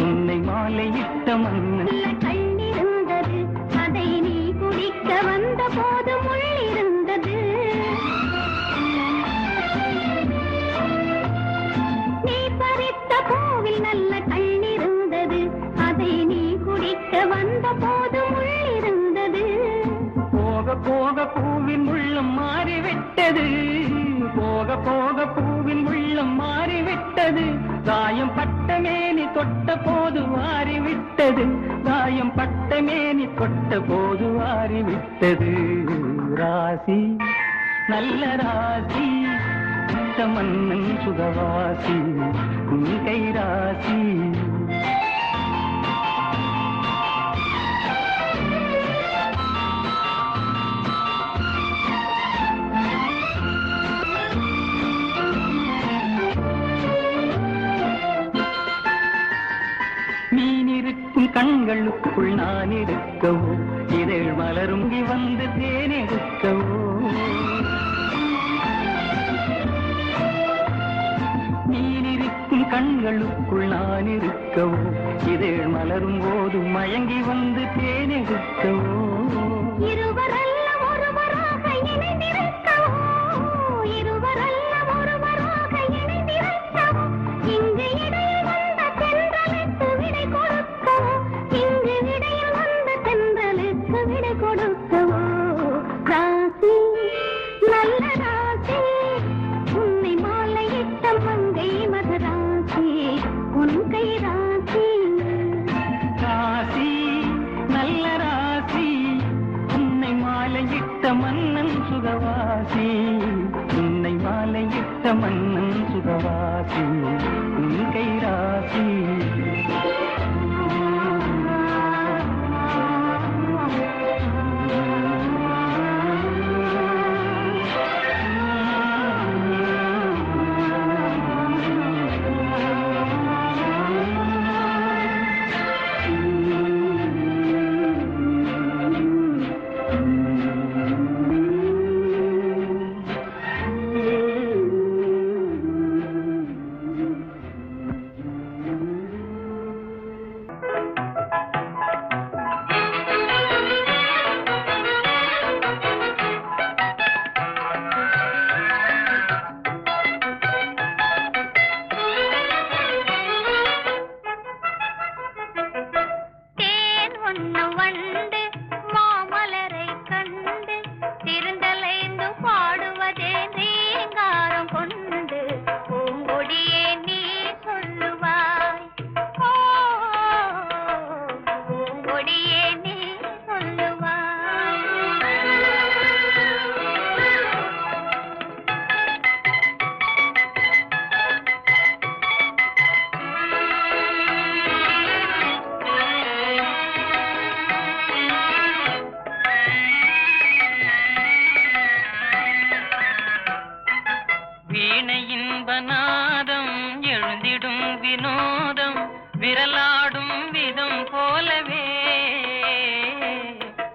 உன்னை மாலையிட்ட மன்னன். கண்ணிருந்தது, அதை நீ குடிக்க வந்த போது முள்ளிருந்தது. நீ பறித்த பூவில் நல்ல கண்ணிருந்தது, அதை நீ குடிக்க வந்த போது முள்ளிருந்தது. போக போக பூவின் உள்ளம் மாறிவிட்டது. போக போக பூவின் உள்ளம் மாறிவிட்டது. காயம் பட்ட மேனி தொட்ட போது வாரிவிட்டது. காயம் பட்ட மேனி தொட்ட போது வாரிவிட்டது. ராசி நல்ல ராசி, இந்த மன்னன் சுகவாசி. உன் கை ராசி. மீனிருக்கும் கண்களுக்குள் நான் இருக்கவோ, இதழ் மலருங்கி வந்து தேனெடுக்கவோ. மீனிருக்கும் கண்களுக்குள் நான் இருக்கவோ, இதழ் மலரும் போது மயங்கி வந்து தேனெடுக்கவோ. இருவரல்ல ஒருவராக இணைந்திருக்கவோ, இருவரல்ல ஒருவராக இணைந்திருக்கவோ. இங்கு இடையில் வந்த தென்றலுக்கு விடை கொடுக்கவோ, இங்கு இடையில் வந்த தென்றலுக்கு விடை கொடுக்கவோ. ராசி நல்ல ராசி, உன்னை மாலையிட்ட மங்கை மகராசி. உன் கை ராசி. ராசி நல்ல ராசி, உன்னை மாலையிட்ட மன்னன் சுகவாசி. உன்னை மாலையிட்ட மன்னன் சுகவாசி. உன் கை ராசி. விரலாடும் விதம் போலவே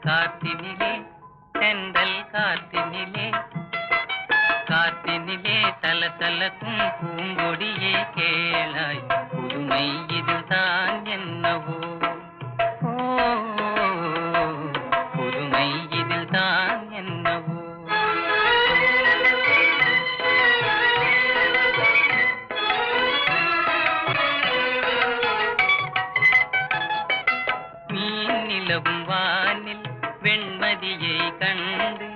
காத்தினிலே தென்றல் காத்தினிலே காத்தினிலே தலதலக்கும் பூங்கொடியே கேளாய் புதுமை இதுதான் என்னவோ புதுமை இதுதான் என்னவோ மீனிலவும் வானில் வெண்மதியை கண்டு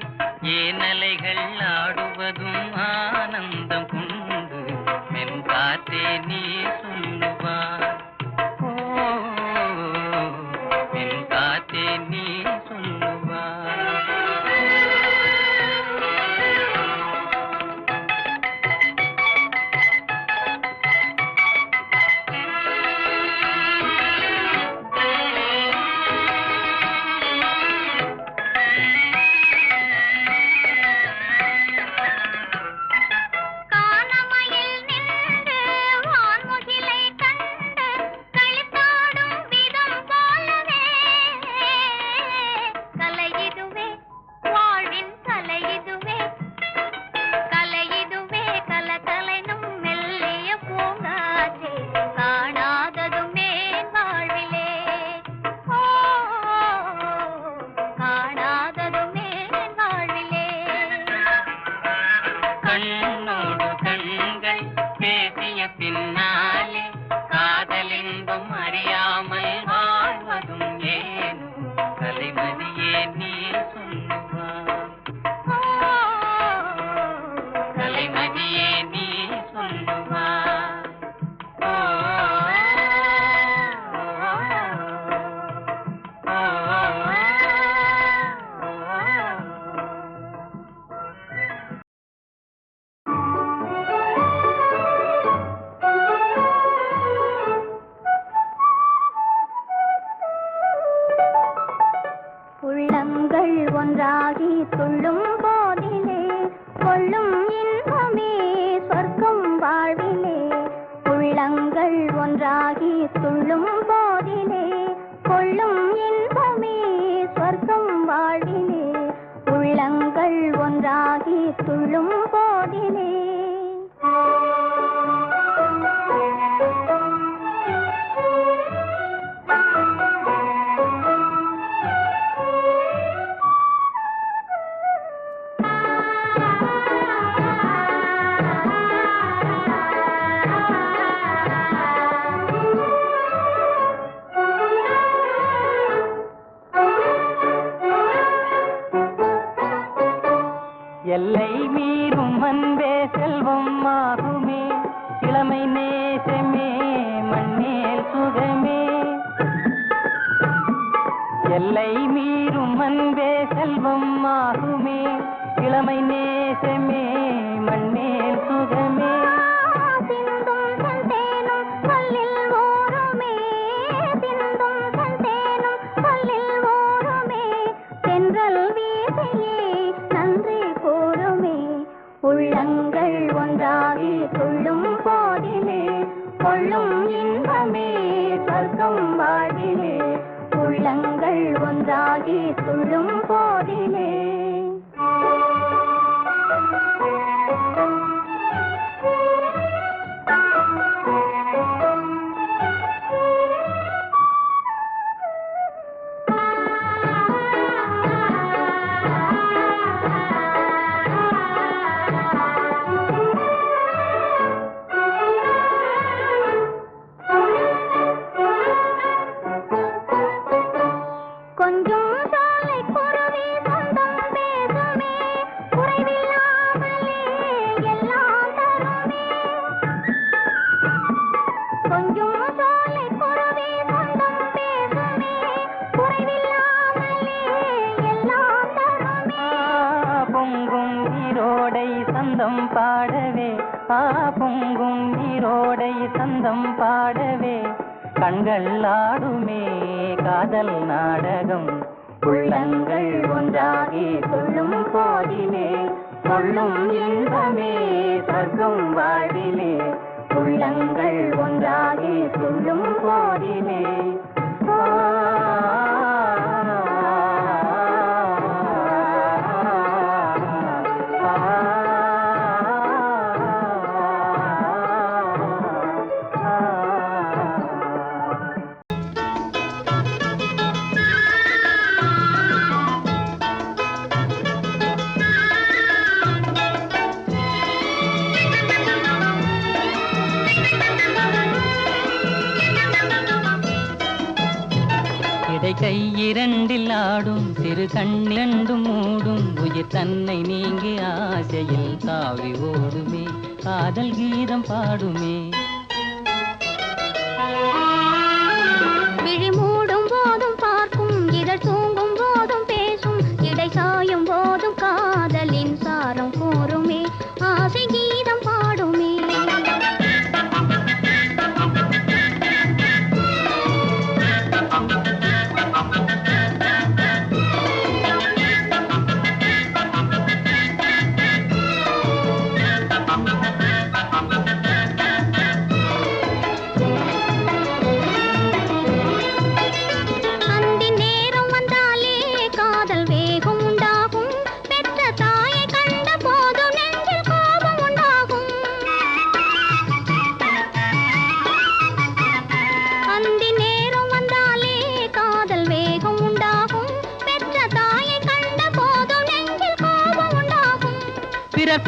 ஏனலைகள் ஆடுவதும் ஆனந்தம் கொண்டு மென்காத்தே நீ சொல்லுவார் மென்காத்தே நீ சொல்லுவார் காணமையில் நின்று வான்முகிலை கண்டு களித்தாடும் விதம் போலவே கலையிதுவே வாழ்வின் கலையிதுவே கலையிதுவே கலகலைனும் மெல்லிய பூங்காற்றே காணாததுமே வாழ்விலே காணாததுமே வாழ்விலே கண்ணோடு கண்கள் பேசிய பின்னாலே காதலின்பம் அறியாமல் வாழ்வதும் ஏன் கலைமதியே நீ சொல்லுவார் கலைமதியே நீ சொல்லுவார் உள்ளங்கள் ஒன்றாகி துள்ளும் போதிலே கொள்ளும் இன்பமே சொர்க்கம் வாழ்விலே உள்ளங்கள் ஒன்றாகி துள்ளும் போதிலே கொள்ளும் இன்பமே சொர்க்கம் வாழ்விலே உள்ளங்கள் ஒன்றாகி துள்ளும் போதிலே எல்லை மீறும் அன்பே செல்வம் ஆகுமே இளமை நேசமே மண்ணேல் சுகமே எல்லை மீறும் அன்பே செல்வம் ஆகுமே இளமை நேசமே மண்ணேல் சுகமே சிந்தும் சந்தேனும் சொல்லில் ஓருமே சிந்தும் சந்தேனும் சொல்லில் ஓருமே தென்றல் வீசையே நன்றி கூறுமே உள்ளங்கள் ஒன்றாகி துள்ளும் போதிலே கொள்ளும் இன்பமே சொர்க்கம் வாழ்விலே உள்ளங்கள் ஒன்றாகி துள்ளும் போதிலே கொஞ்சம் சாலை குருவி சொந்தம் பேசுமே குறைவில்லாமலே எல்லாம் தருமே கொஞ்சம் சாலை குருவி சொந்தம் பேசுமே குறைவில்லாமலே எல்லாம் தருமே பொங்கும் நீரோடை சந்தம் பாடவே பொங்கும் நீரோடை சந்தம் பாடவே கண்கள் ஆடுமே காதல் நாடகம் உள்ளங்கள் ஒன்றாகி துள்ளும் போதிலே கொள்ளும் இன்பமே சொர்க்கம் வாழ்விலே உள்ளங்கள் ஒன்றாகி துள்ளும் போதிலே கை இரண்டில் ஆடும் சிறு கண்ணிரண்டும் மூடும் உயிர் தன்னை நீங்கி ஆசையில் தாவி ஓடுமே காதல் கீதம் பாடுமே விழி மூடும் போதும் பார்க்கும் இதழ் தூங்கும் போதும் பேசும் இடை சாயும் போதும் காதலின் சாரம் கூறுமே ஆசை கீதம் பாடுமே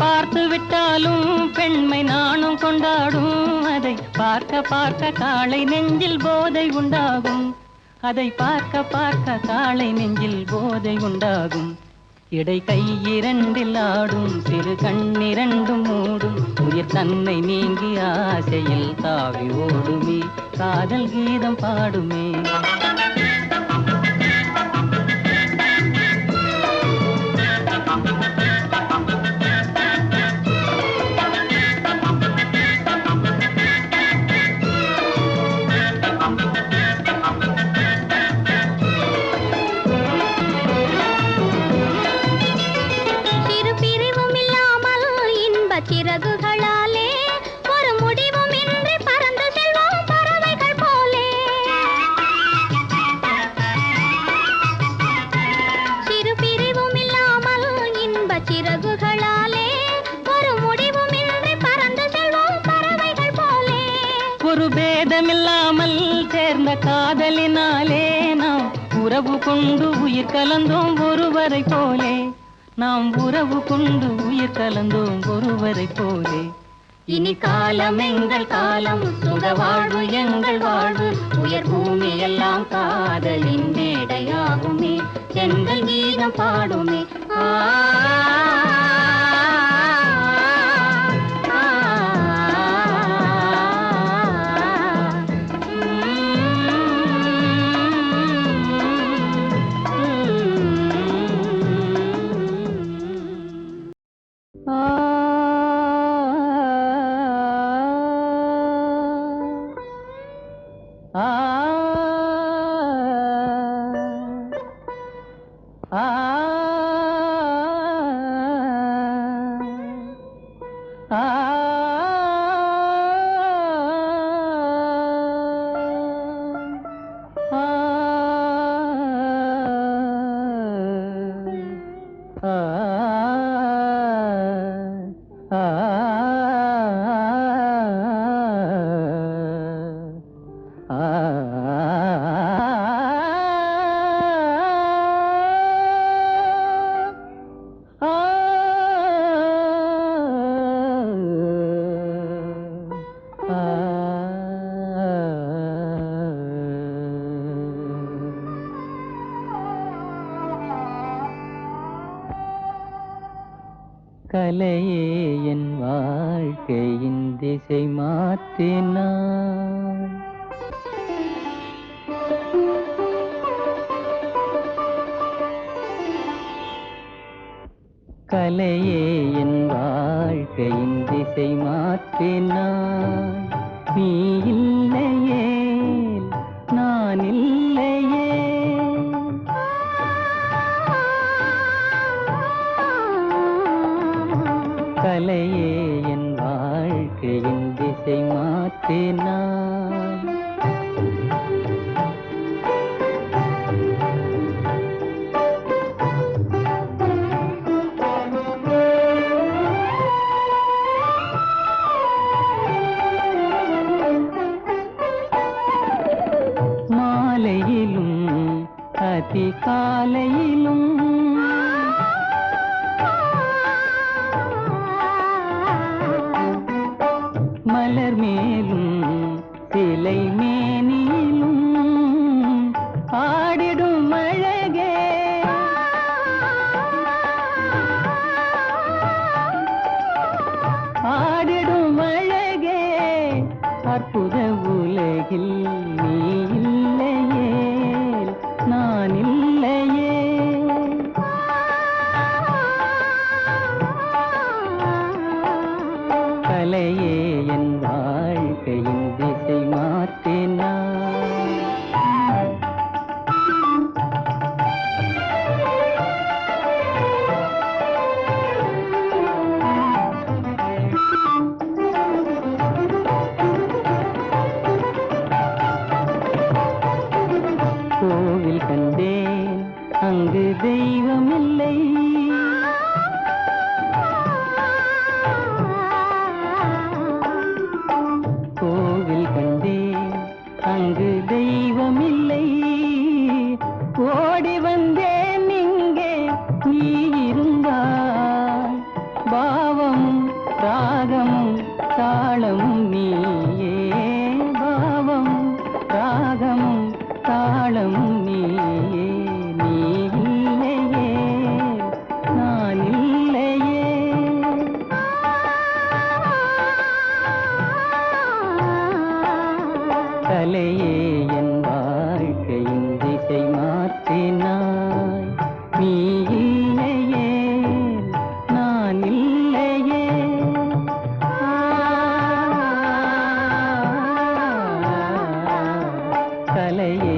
பார்த்து விட்டாலும் பெண்மை நானும் கொண்டாடும் அதை பார்க்க பார்க்க காளை நெஞ்சில் போதை உண்டாகும் அதை பார்க்க பார்க்க காளை நெஞ்சில் போதை உண்டாகும் இடை கை இரண்டில் ஆடும் சிறு கண்ணிரண்டும் மூடும் உயிர் தன்னை நீங்கி ஆசையில் தாவி ஓடுமே காதல் கீதம் பாடுமே சிறகுகளாலே ஒரு முடிவும் இன்றி பறந்து செல்வோம் பறவைகள் போலே சிறு பிரிவும் இல்லாமல் இன்ப சிறகுகளாலே ஒரு முடிவும் இன்றி பறந்து செல்வோம் பறவைகள் போலே ஒரு பேதமில்லாமல் சேர்ந்த காதலினாலே நாம் உறவு கொண்டு உயிர் கலந்தோம் ஒருவரை போலே நாம் உறவு கொண்டு உயிர் கலந்தோம் ஒருவரை போலே இனி காலம் எங்கள் காலம் சுக வாழ்வு எங்கள் வாழ்வு உயர் பூமி எல்லாம் காதலின் மேடையாகுமே எங்கள் கீதம் பாடுமே கலையே என் வாழ்க்கையின் திசை மாற்றினாய் கலையே என் வாழ்க்கையின் திசை மாற்றினாய் நீ இல்லையே நான் இல்லையே கலையே என் வாழ்க்கையின் திசை மாற்றினாய் அதிகாலையிலும் மலர் மேலும் சிலை மேனிலும் ஆடிடும் அழகே ஆடிடும் அழகே அற்புத உலகில் நீ இல்லையே நான் இல்லையே கலையே என் வாழ்க்கையின் திசை மாற்றினார் கோவில் கண்டேன் அங்கு தெய்வமில்லை கோவில் கண்டேன் அங்கு தெய்வமில்லை ஓடி வந்தேன் இங்கே நீ இருந்தாய் பாவமும் ராகமும் தாளமும் நீயே பாவமும் ராகமும் தாளமும் நீயே நீ இல்லையே நான் இல்லையே கலையே என் வாழ்க்கையின் திசை மாற்றினாய் நீ இல்லையே நான் இல்லையே கலையே